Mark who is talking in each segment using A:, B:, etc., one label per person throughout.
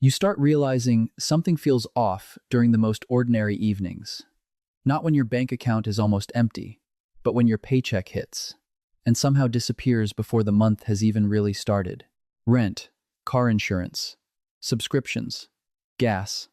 A: You start realizing something feels off during the most ordinary evenings. Not when your bank account is almost empty, but when your paycheck hits and somehow disappears before the month has even really started. Rent, car insurance, subscriptions, gas,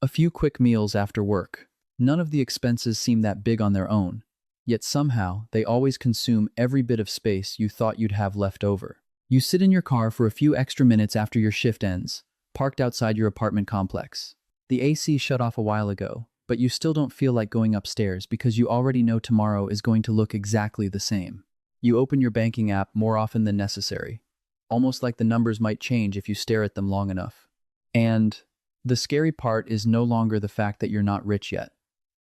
A: a few quick meals after work. None of the expenses seem that big on their own, yet somehow they always consume every bit of space you thought you'd have left over. You sit in your car for a few extra minutes after your shift ends, parked outside your apartment complex. The AC shut off a while ago, but you still don't feel like going upstairs because you already know tomorrow is going to look exactly the same. You open your banking app more often than necessary, almost like the numbers might change if you stare at them long enough. And the scary part is no longer the fact that you're not rich yet.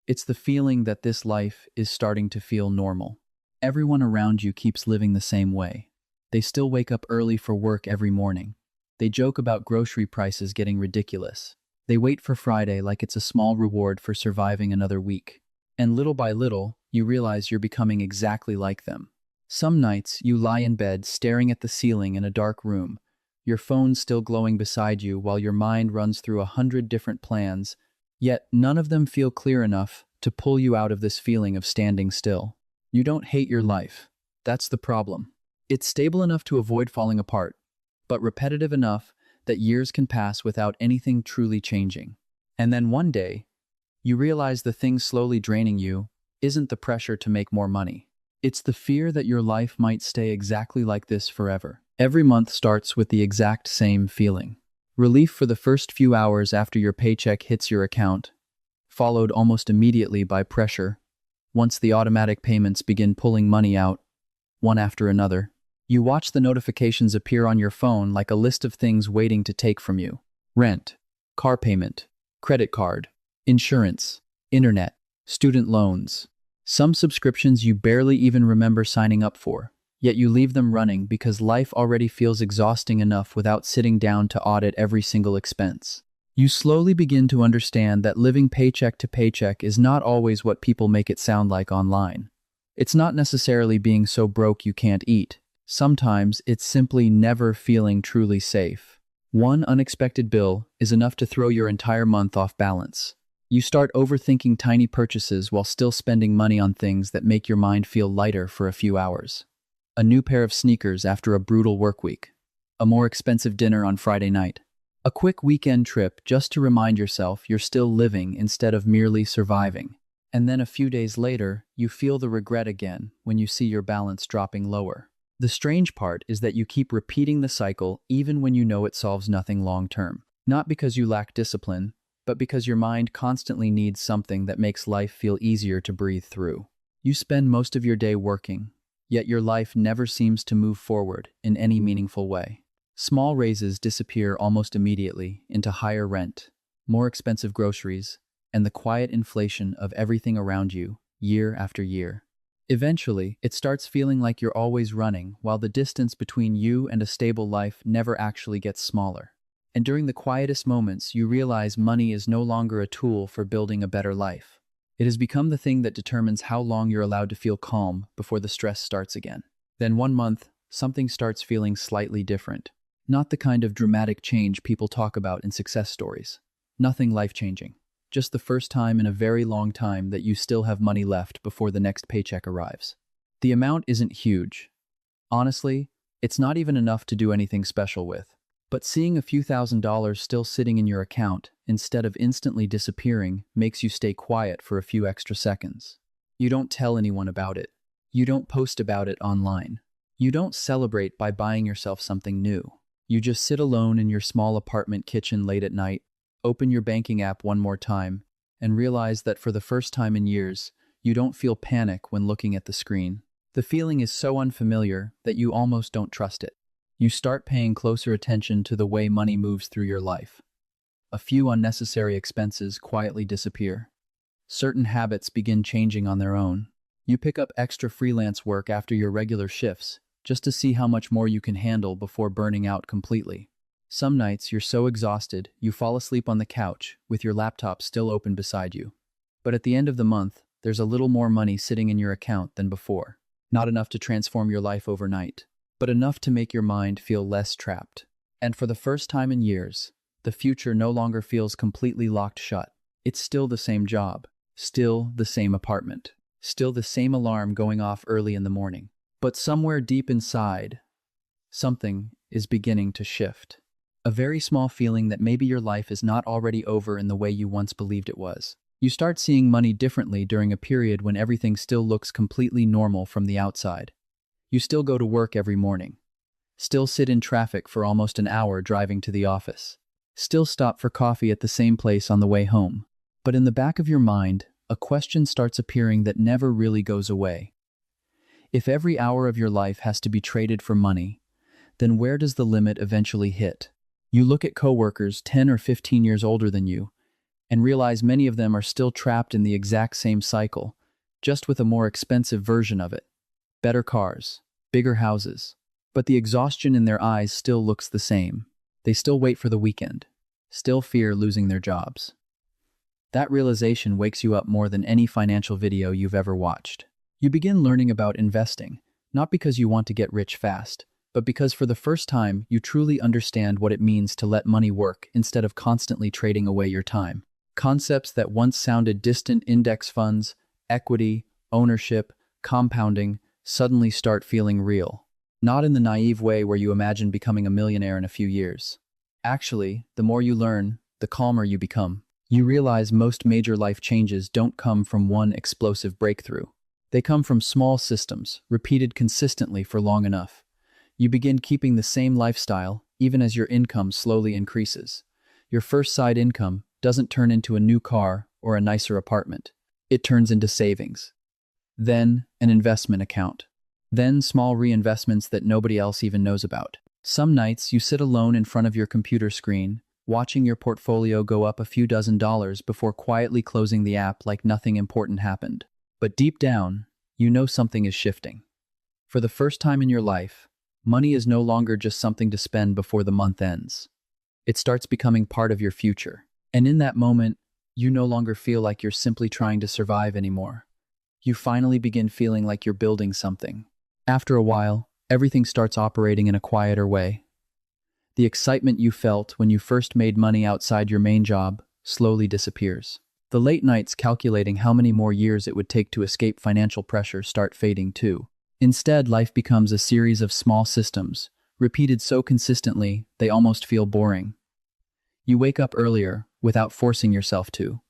A: It's the feeling that this life is starting to feel normal. Everyone around you keeps living the same way. They still wake up early for work every morning. They joke about grocery prices getting ridiculous. They wait for Friday like it's a small reward for surviving another week. And little by little, you realize you're becoming exactly like them. Some nights, you lie in bed staring at the ceiling in a dark room, your phone still glowing beside you while your mind runs through 100 different plans, yet none of them feel clear enough to pull you out of this feeling of standing still. You don't hate your life. That's the problem. It's stable enough to avoid falling apart, but repetitive enough that years can pass without anything truly changing. And then one day, you realize the thing slowly draining you isn't the pressure to make more money. It's the fear that your life might stay exactly like this forever. Every month starts with the exact same feeling. Relief for the first few hours after your paycheck hits your account, followed almost immediately by pressure. Once the automatic payments begin pulling money out, one after another, you watch the notifications appear on your phone like a list of things waiting to take from you. Rent, car payment, credit card, insurance, internet, student loans. Some subscriptions you barely even remember signing up for, yet you leave them running because life already feels exhausting enough without sitting down to audit every single expense. You slowly begin to understand that living paycheck to paycheck is not always what people make it sound like online. It's not necessarily being so broke you can't eat. Sometimes it's simply never feeling truly safe. One unexpected bill is enough to throw your entire month off balance. You start overthinking tiny purchases while still spending money on things that make your mind feel lighter for a few hours. A new pair of sneakers after a brutal work week. A more expensive dinner on Friday night. A quick weekend trip just to remind yourself you're still living instead of merely surviving. And then a few days later, you feel the regret again when you see your balance dropping lower. The strange part is that you keep repeating the cycle even when you know it solves nothing long term. Not because you lack discipline, but because your mind constantly needs something that makes life feel easier to breathe through. You spend most of your day working, yet your life never seems to move forward in any meaningful way. Small raises disappear almost immediately into higher rent, more expensive groceries, and the quiet inflation of everything around you, year after year. Eventually, it starts feeling like you're always running, while the distance between you and a stable life never actually gets smaller. And during the quietest moments, you realize money is no longer a tool for building a better life. It has become the thing that determines how long you're allowed to feel calm before the stress starts again. Then one month, something starts feeling slightly different. Not the kind of dramatic change people talk about in success stories. Nothing life-changing. Just the first time in a very long time that you still have money left before the next paycheck arrives. The amount isn't huge. Honestly, it's not even enough to do anything special with. But seeing a few $1,000s still sitting in your account instead of instantly disappearing makes you stay quiet for a few extra seconds. You don't tell anyone about it. You don't post about it online. You don't celebrate by buying yourself something new. You just sit alone in your small apartment kitchen late at night, open your banking app one more time, and realize that for the first time in years, you don't feel panic when looking at the screen. The feeling is so unfamiliar that you almost don't trust it. You start paying closer attention to the way money moves through your life. A few unnecessary expenses quietly disappear. Certain habits begin changing on their own. You pick up extra freelance work after your regular shifts, just to see how much more you can handle before burning out completely. Some nights you're so exhausted, you fall asleep on the couch with your laptop still open beside you. But at the end of the month, there's a little more money sitting in your account than before. Not enough to transform your life overnight, but enough to make your mind feel less trapped. And for the first time in years, The future no longer feels completely locked shut. It's still the same job, still the same apartment, still the same alarm going off early in the morning. But somewhere deep inside, something is beginning to shift. A very small feeling that maybe your life is not already over in the way you once believed it was. You start seeing money differently during a period when everything still looks completely normal from the outside. You still go to work every morning, still sit in traffic for almost an hour driving to the office, still stop for coffee at the same place on the way home. But in the back of your mind, a question starts appearing that never really goes away. If every hour of your life has to be traded for money, then where does the limit eventually hit? You look at coworkers 10 or 15 years older than you and realize many of them are still trapped in the exact same cycle, just with a more expensive version of it. Better cars, bigger houses, but the exhaustion in their eyes still looks the same. They still wait for the weekend, still fear losing their jobs. That realization wakes you up more than any financial video you've ever watched. You begin learning about investing, not because you want to get rich fast, but because for the first time you truly understand what it means to let money work instead of constantly trading away your time. Concepts that once sounded distant, index funds, equity, ownership, compounding, suddenly start feeling real. Not in the naive way where you imagine becoming a millionaire in a few years. Actually, the more you learn, the calmer you become. You realize most major life changes don't come from one explosive breakthrough. They come from small systems, repeated consistently for long enough. You begin keeping the same lifestyle, even as your income slowly increases. Your first side income doesn't turn into a new car or a nicer apartment. It turns into savings. Then, an investment account. Then, small reinvestments that nobody else even knows about. Some nights, you sit alone in front of your computer screen, watching your portfolio go up a few $dozen before quietly closing the app like nothing important happened. But deep down, you know something is shifting. For the first time in your life, money is no longer just something to spend before the month ends. It starts becoming part of your future. And in that moment, you no longer feel like you're simply trying to survive anymore. You finally begin feeling like you're building something. After a while, everything starts operating in a quieter way. The excitement you felt when you first made money outside your main job slowly disappears. The late nights calculating how many more years it would take to escape financial pressure start fading too. Instead, life becomes a series of small systems, repeated so consistently they almost feel boring. You wake up earlier without forcing yourself to.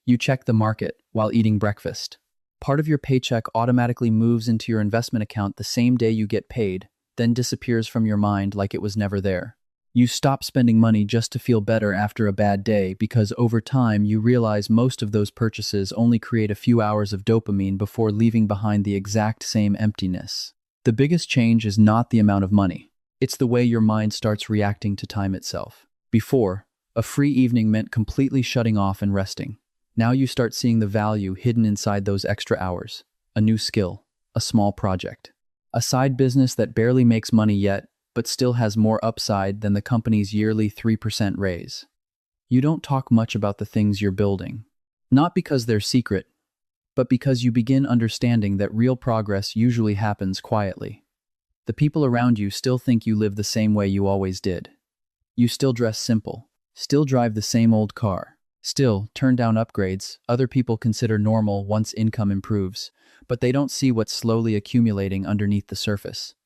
A: You check the market while eating breakfast. Part of your paycheck automatically moves into your investment account the same day you get paid, then disappears from your mind like it was never there. You stop spending money just to feel better after a bad day because over time you realize most of those purchases only create a few hours of dopamine before leaving behind the exact same emptiness. The biggest change is not the amount of money. It's the way your mind starts reacting to time itself. Before, a free evening meant completely shutting off and resting. Now you start seeing the value hidden inside those extra hours. A new skill, a small project, a side business that barely makes money yet, but still has more upside than the company's yearly 3% raise. You don't talk much about the things you're building. Not because they're secret, but because you begin understanding that real progress usually happens quietly. The people around you still think you live the same way you always did. You still dress simple, still drive the same old car, still turn down upgrades other people consider normal once income improves, but they don't see what's slowly accumulating underneath the surface.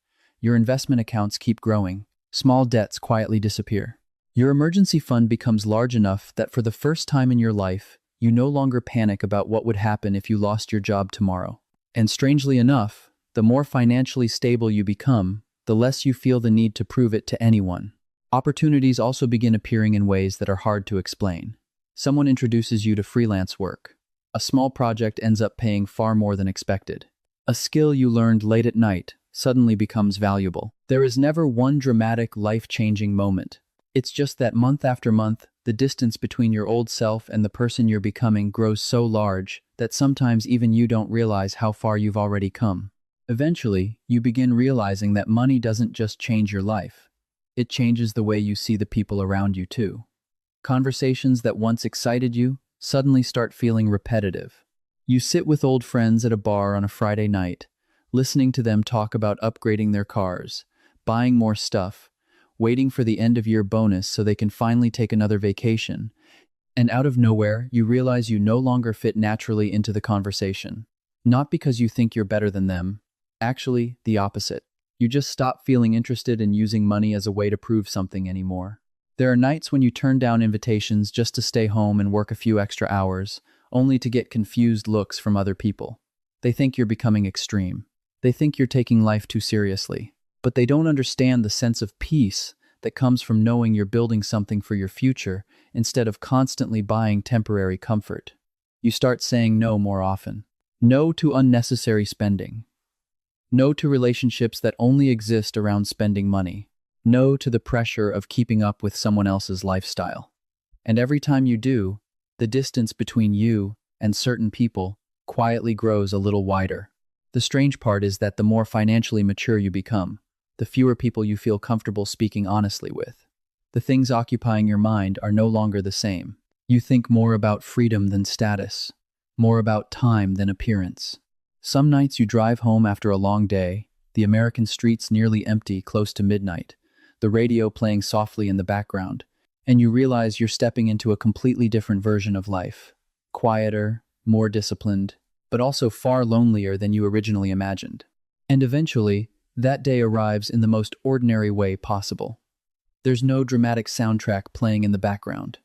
A: Your investment accounts keep growing, small debts quietly disappear. Your emergency fund becomes large enough that for the first time in your life, you no longer panic about what would happen if you lost your job tomorrow. And strangely enough, the more financially stable you become, the less you feel the need to prove it to anyone. Opportunities also begin appearing in ways that are hard to explain. Someone introduces you to freelance work. A small project ends up paying far more than expected. A skill you learned late at night suddenly becomes valuable. There is never one dramatic, life-changing moment. It's just that month after month, the distance between your old self and the person you're becoming grows so large that sometimes even you don't realize how far you've already come. Eventually, you begin realizing that money doesn't just change your life. It changes the way you see the people around you too. Conversations that once excited you suddenly start feeling repetitive. You sit with old friends at a bar on a Friday night, listening to them talk about upgrading their cars, buying more stuff, waiting for the end-of-year bonus so they can finally take another vacation. And out of nowhere, you realize you no longer fit naturally into the conversation. Not because you think you're better than them. Actually, the opposite. You just stop feeling interested in using money as a way to prove something anymore. There are nights when you turn down invitations just to stay home and work a few extra hours, only to get confused looks from other people. They think you're becoming extreme. They think you're taking life too seriously. But they don't understand the sense of peace that comes from knowing you're building something for your future instead of constantly buying temporary comfort. You start saying no more often. No to unnecessary spending. No to relationships that only exist around spending money. No to the pressure of keeping up with someone else's lifestyle. And every time you do, the distance between you and certain people quietly grows a little wider. The strange part is that the more financially mature you become, the fewer people you feel comfortable speaking honestly with. The things occupying your mind are no longer the same. You think more about freedom than status, more about time than appearance. Some nights you drive home after a long day, the American streets nearly empty close to midnight, the radio playing softly in the background, and you realize you're stepping into a completely different version of life. Quieter, more disciplined, but also far lonelier than you originally imagined. And eventually, that day arrives in the most ordinary way possible. There's no dramatic soundtrack playing in the background.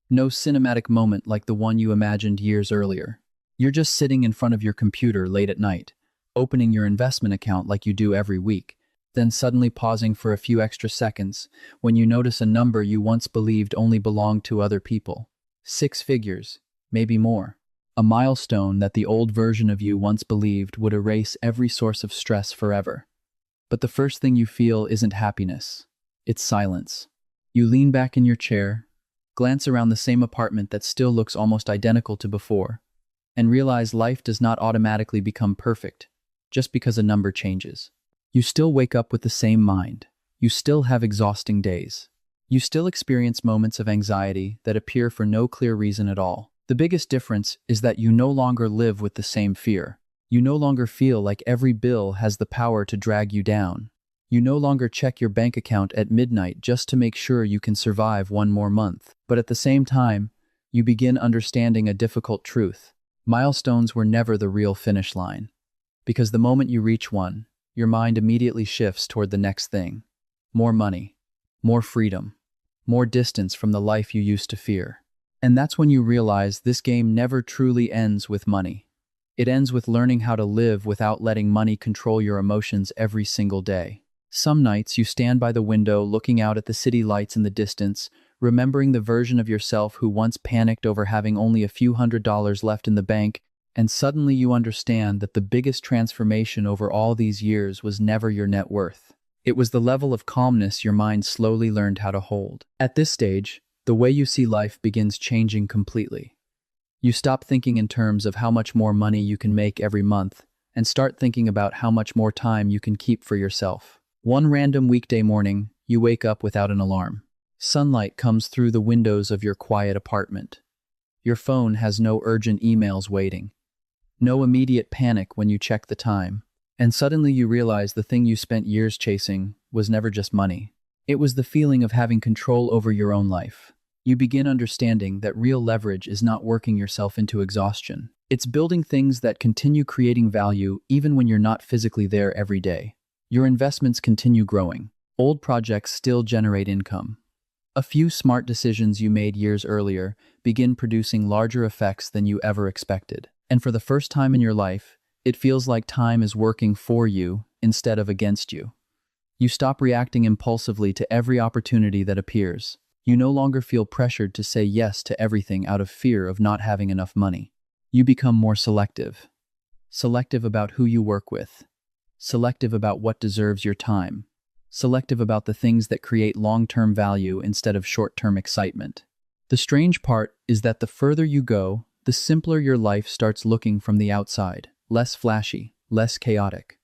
A: No cinematic moment like the one you imagined years earlier. You're just sitting in front of your computer late at night, opening your investment account like you do every week, then suddenly pausing for a few extra seconds when you notice a number you once believed only belonged to other people. 6 figures, maybe more. A milestone that the old version of you once believed would erase every source of stress forever. But the first thing you feel isn't happiness. It's silence. You lean back in your chair, glance around the same apartment that still looks almost identical to before, and realize life does not automatically become perfect just because a number changes. You still wake up with the same mind. You still have exhausting days. You still experience moments of anxiety that appear for no clear reason at all. The biggest difference is that you no longer live with the same fear. You no longer feel like every bill has the power to drag you down. You no longer check your bank account at midnight just to make sure you can survive one more month. But at the same time, you begin understanding a difficult truth. Milestones were never the real finish line. Because the moment you reach one, your mind immediately shifts toward the next thing. More money, more freedom, more distance from the life you used to fear. And that's when you realize this game never truly ends with money. It ends with learning how to live without letting money control your emotions every single day. Some nights you stand by the window looking out at the city lights in the distance, remembering the version of yourself who once panicked over having only a few $100s left in the bank, and suddenly you understand that the biggest transformation over all these years was never your net worth. It was the level of calmness your mind slowly learned how to hold. At this stage, the way you see life begins changing completely. You stop thinking in terms of how much more money you can make every month and start thinking about how much more time you can keep for yourself. One random weekday morning, you wake up without an alarm. Sunlight comes through the windows of your quiet apartment. Your phone has no urgent emails waiting. No immediate panic when you check the time. And suddenly you realize the thing you spent years chasing was never just money. It was the feeling of having control over your own life. You begin understanding that real leverage is not working yourself into exhaustion. It's building things that continue creating value even when you're not physically there every day. Your investments continue growing. Old projects still generate income. A few smart decisions you made years earlier begin producing larger effects than you ever expected. And for the first time in your life, it feels like time is working for you instead of against you. You stop reacting impulsively to every opportunity that appears. You no longer feel pressured to say yes to everything out of fear of not having enough money. You become more selective. Selective about who you work with. Selective about what deserves your time. Selective about the things that create long-term value instead of short-term excitement. The strange part is that the further you go, the simpler your life starts looking from the outside. Less flashy, less chaotic.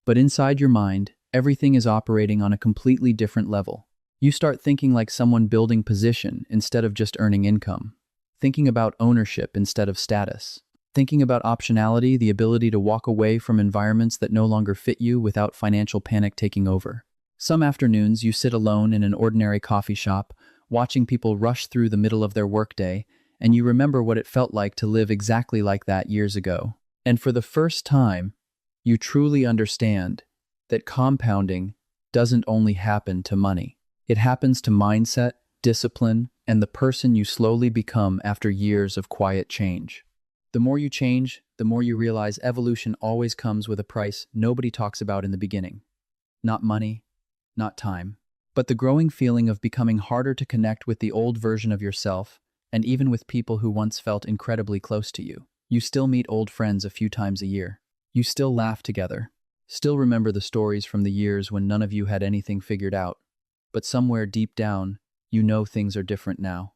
A: But inside your mind, everything is operating on a completely different level. You start thinking like someone building position instead of just earning income. Thinking about ownership instead of status. Thinking about optionality, the ability to walk away from environments that no longer fit you without financial panic taking over. Some afternoons you sit alone in an ordinary coffee shop, watching people rush through the middle of their workday, and you remember what it felt like to live exactly like that years ago. And for the first time, you truly understand that compounding doesn't only happen to money. It happens to mindset, discipline, and the person you slowly become after years of quiet change. The more you change, the more you realize evolution always comes with a price nobody talks about in the beginning. Not money, not time, but the growing feeling of becoming harder to connect with the old version of yourself, and even with people who once felt incredibly close to you. You still meet old friends a few times a year. You still laugh together. Still remember the stories from the years when none of you had anything figured out. But somewhere deep down, you know things are different now.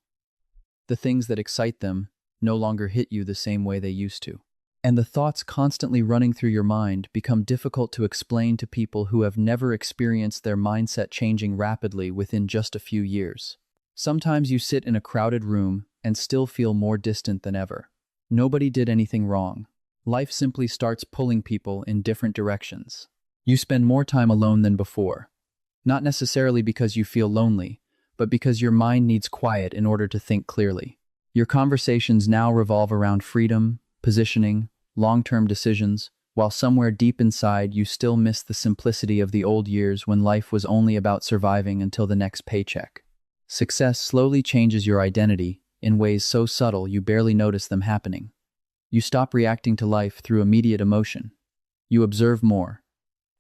A: The things that excite them no longer hit you the same way they used to. And the thoughts constantly running through your mind become difficult to explain to people who have never experienced their mindset changing rapidly within just a few years. Sometimes you sit in a crowded room and still feel more distant than ever. Nobody did anything wrong. Life simply starts pulling people in different directions. You spend more time alone than before. Not necessarily because you feel lonely, but because your mind needs quiet in order to think clearly. Your conversations now revolve around freedom, positioning, long-term decisions, while somewhere deep inside you still miss the simplicity of the old years when life was only about surviving until the next paycheck. Success slowly changes your identity in ways so subtle you barely notice them happening. You stop reacting to life through immediate emotion. You observe more,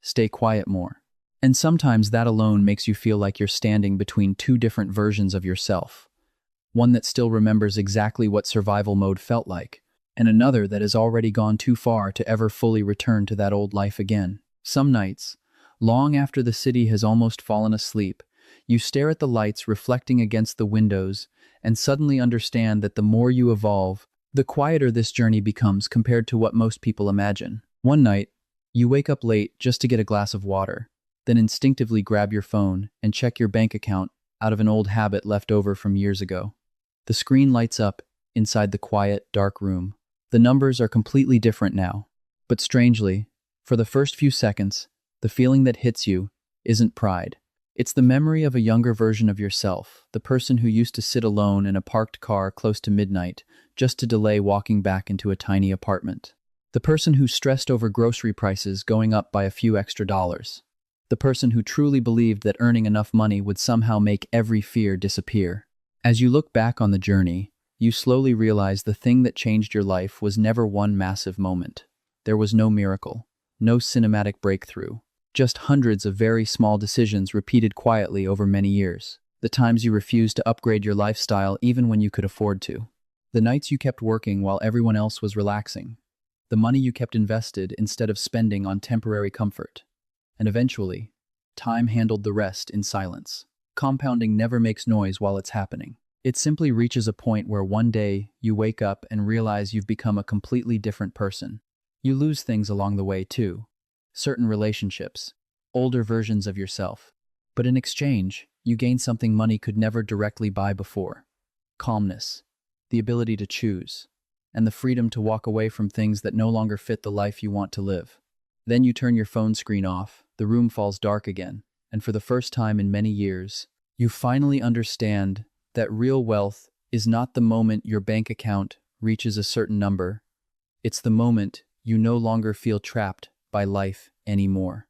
A: stay quiet more. And sometimes that alone makes you feel like you're standing between two different versions of yourself. One that still remembers exactly what survival mode felt like, and another that has already gone too far to ever fully return to that old life again. Some nights, long after the city has almost fallen asleep, you stare at the lights reflecting against the windows and suddenly understand that the more you evolve, the quieter this journey becomes compared to what most people imagine. One night, you wake up late just to get a glass of water, then instinctively grab your phone and check your bank account out of an old habit left over from years ago. The screen lights up inside the quiet, dark room. The numbers are completely different now. But strangely, for the first few seconds, the feeling that hits you isn't pride. It's the memory of a younger version of yourself, the person who used to sit alone in a parked car close to midnight just to delay walking back into a tiny apartment. The person who stressed over grocery prices going up by a few extra dollars. The person who truly believed that earning enough money would somehow make every fear disappear. As you look back on the journey, you slowly realize the thing that changed your life was never one massive moment. There was no miracle, no cinematic breakthrough. Just hundreds of very small decisions repeated quietly over many years. The times you refused to upgrade your lifestyle even when you could afford to. The nights you kept working while everyone else was relaxing. The money you kept invested instead of spending on temporary comfort. And eventually, time handled the rest in silence. Compounding never makes noise while it's happening. It simply reaches a point where one day you wake up and realize you've become a completely different person. You lose things along the way too. Certain relationships, older versions of yourself. But in exchange, you gain something money could never directly buy before. Calmness, the ability to choose, and the freedom to walk away from things that no longer fit the life you want to live. Then you turn your phone screen off, the room falls dark again, and for the first time in many years, you finally understand that real wealth is not the moment your bank account reaches a certain number. It's the moment you no longer feel trapped by life anymore.